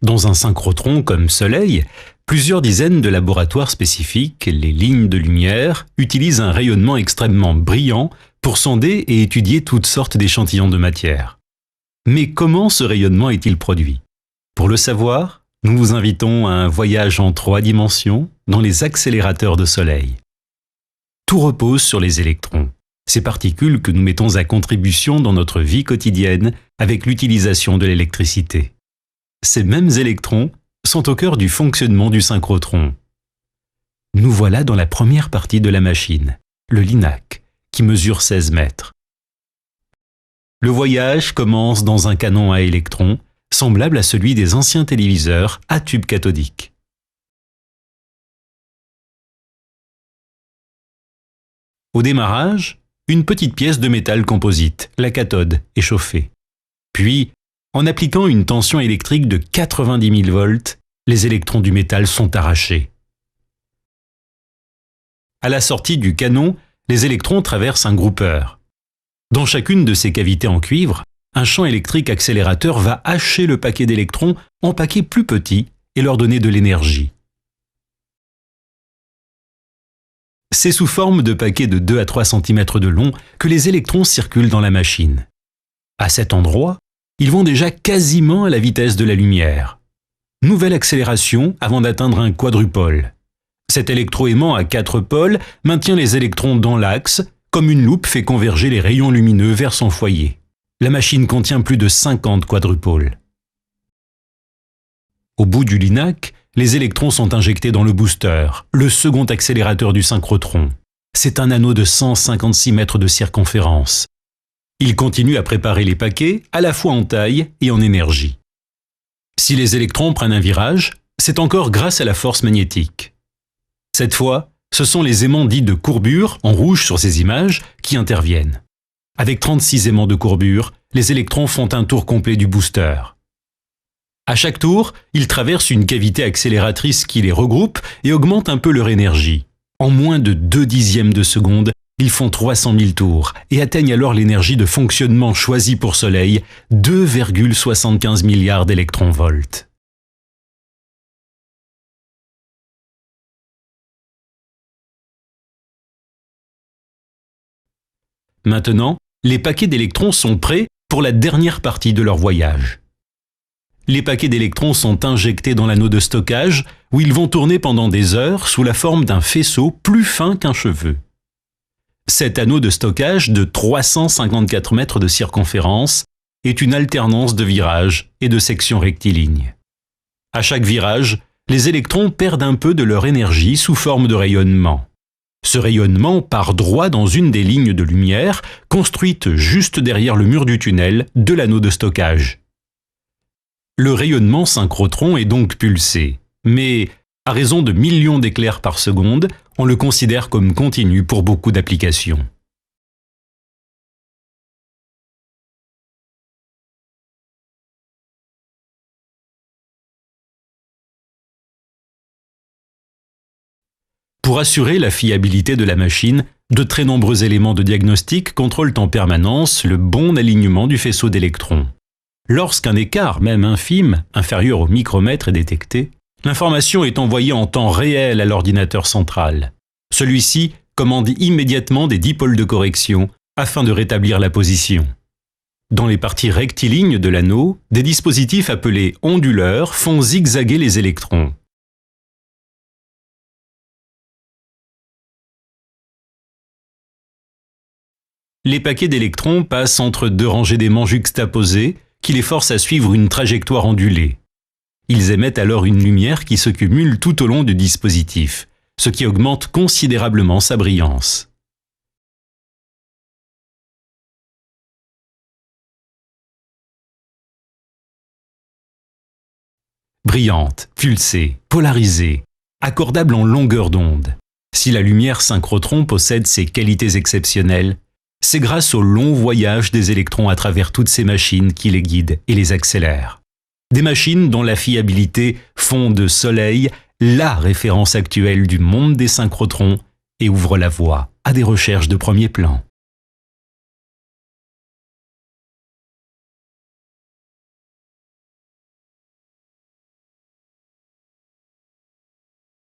Dans un synchrotron comme Soleil, plusieurs dizaines de laboratoires spécifiques, les lignes de lumière, utilisent un rayonnement extrêmement brillant pour sonder et étudier toutes sortes d'échantillons de matière. Mais comment ce rayonnement est-il produit? Pour le savoir, nous vous invitons à un voyage en 3 dimensions dans les accélérateurs de Soleil. Tout repose sur les électrons, ces particules que nous mettons à contribution dans notre vie quotidienne avec l'utilisation de l'électricité. Ces mêmes électrons sont au cœur du fonctionnement du synchrotron. Nous voilà dans la première partie de la machine, le LINAC, qui mesure 16 mètres. Le voyage commence dans un canon à électrons, semblable à celui des anciens téléviseurs à tube cathodique. Au démarrage, une petite pièce de métal composite, la cathode, est chauffée. Puis, en appliquant une tension électrique de 90 000 volts, les électrons du métal sont arrachés. À la sortie du canon, les électrons traversent un groupeur. Dans chacune de ces cavités en cuivre, un champ électrique accélérateur va hacher le paquet d'électrons en paquets plus petits et leur donner de l'énergie. C'est sous forme de paquets de 2 à 3 cm de long que les électrons circulent dans la machine. À cet endroit, ils vont déjà quasiment à la vitesse de la lumière. Nouvelle accélération avant d'atteindre un quadrupole. Cet électroaimant à 4 pôles maintient les électrons dans l'axe, comme une loupe fait converger les rayons lumineux vers son foyer. La machine contient plus de 50 quadrupoles. Au bout du LINAC, les électrons sont injectés dans le booster, le second accélérateur du synchrotron. C'est un anneau de 156 mètres de circonférence. Il continue à préparer les paquets, à la fois en taille et en énergie. Si les électrons prennent un virage, c'est encore grâce à la force magnétique. Cette fois, ce sont les aimants dits de courbure, en rouge sur ces images, qui interviennent. Avec 36 aimants de courbure, les électrons font un tour complet du booster. À chaque tour, ils traversent une cavité accélératrice qui les regroupe et augmente un peu leur énergie. En moins de 0,2 de seconde, ils font 300 000 tours et atteignent alors l'énergie de fonctionnement choisie pour Soleil, 2,75 milliards d'électronvolts. Maintenant, les paquets d'électrons sont prêts pour la dernière partie de leur voyage. Les paquets d'électrons sont injectés dans l'anneau de stockage où ils vont tourner pendant des heures sous la forme d'un faisceau plus fin qu'un cheveu. Cet anneau de stockage de 354 mètres de circonférence est une alternance de virages et de sections rectilignes. À chaque virage, les électrons perdent un peu de leur énergie sous forme de rayonnement. Ce rayonnement part droit dans une des lignes de lumière construites juste derrière le mur du tunnel de l'anneau de stockage. Le rayonnement synchrotron est donc pulsé, mais à raison de millions d'éclairs par seconde, on le considère comme continu pour beaucoup d'applications. Pour assurer la fiabilité de la machine, de très nombreux éléments de diagnostic contrôlent en permanence le bon alignement du faisceau d'électrons. Lorsqu'un écart, même infime, inférieur au micromètre est détecté, l'information est envoyée en temps réel à l'ordinateur central. Celui-ci commande immédiatement des dipôles de correction afin de rétablir la position. Dans les parties rectilignes de l'anneau, des dispositifs appelés onduleurs font zigzaguer les électrons. Les paquets d'électrons passent entre 2 rangées d'aimants juxtaposés qui les forcent à suivre une trajectoire ondulée. Ils émettent alors une lumière qui se cumule tout au long du dispositif, ce qui augmente considérablement sa brillance. Brillante, pulsée, polarisée, accordable en longueur d'onde. Si la lumière synchrotron possède ces qualités exceptionnelles, c'est grâce au long voyage des électrons à travers toutes ces machines qui les guident et les accélèrent. Des machines dont la fiabilité font de Soleil la référence actuelle du monde des synchrotrons et ouvre la voie à des recherches de premier plan.